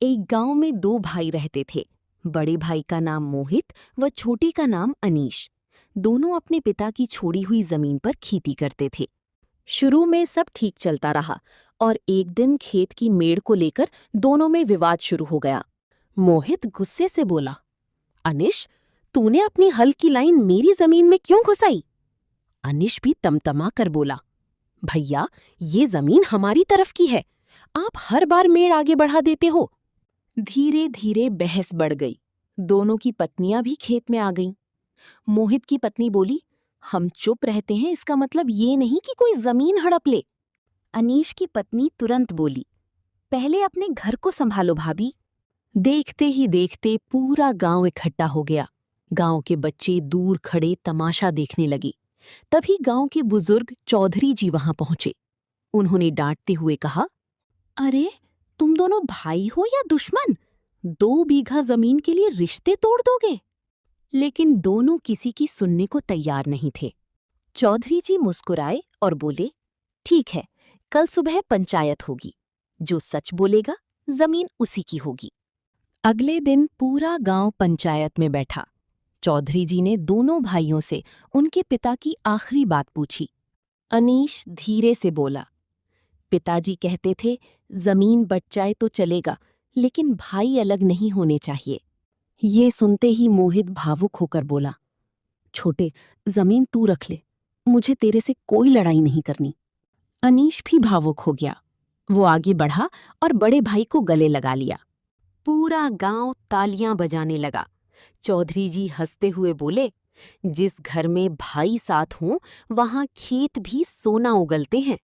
एक गांव में दो भाई रहते थे। बड़े भाई का नाम मोहित व छोटे का नाम अनीश। दोनों अपने पिता की छोड़ी हुई जमीन पर खेती करते थे। शुरू में सब ठीक चलता रहा और एक दिन खेत की मेड़ को लेकर दोनों में विवाद शुरू हो गया। मोहित गुस्से से बोला, अनीश, तूने अपनी हल की लाइन मेरी जमीन में क्यों घुसाई? अनीश भी तमतमा कर बोला, भैया, ये जमीन हमारी तरफ की है, आप हर बार मेड़ आगे बढ़ा देते हो। धीरे धीरे बहस बढ़ गई। दोनों की पत्नियां भी खेत में आ गईं। मोहित की पत्नी बोली, हम चुप रहते हैं इसका मतलब ये नहीं कि कोई जमीन हड़प ले। अनीश की पत्नी तुरंत बोली, पहले अपने घर को संभालो भाभी। देखते ही देखते पूरा गांव इकट्ठा हो गया। गांव के बच्चे दूर खड़े तमाशा देखने लगे। तभी गांव के बुजुर्ग चौधरी जी वहां पहुंचे। उन्होंने डांटते हुए कहा, अरे, तुम दोनों भाई हो या दुश्मन? 2 बीघा जमीन के लिए रिश्ते तोड़ दोगे? लेकिन दोनों किसी की सुनने को तैयार नहीं थे। चौधरी जी मुस्कुराए और बोले, ठीक है, कल सुबह पंचायत होगी। जो सच बोलेगा जमीन उसी की होगी। अगले दिन पूरा गांव पंचायत में बैठा। चौधरी जी ने दोनों भाइयों से उनके पिता की आखिरी बात पूछी। अनीश धीरे से बोला, पिताजी कहते थे जमीन बट जाए तो चलेगा, लेकिन भाई अलग नहीं होने चाहिए। ये सुनते ही मोहित भावुक होकर बोला, छोटे, जमीन तू रख ले, मुझे तेरे से कोई लड़ाई नहीं करनी। अनीश भी भावुक हो गया। वो आगे बढ़ा और बड़े भाई को गले लगा लिया। पूरा गांव तालियां बजाने लगा। चौधरी जी हंसते हुए बोले, जिस घर में भाई साथ हों वहां खेत भी सोना उगलते हैं।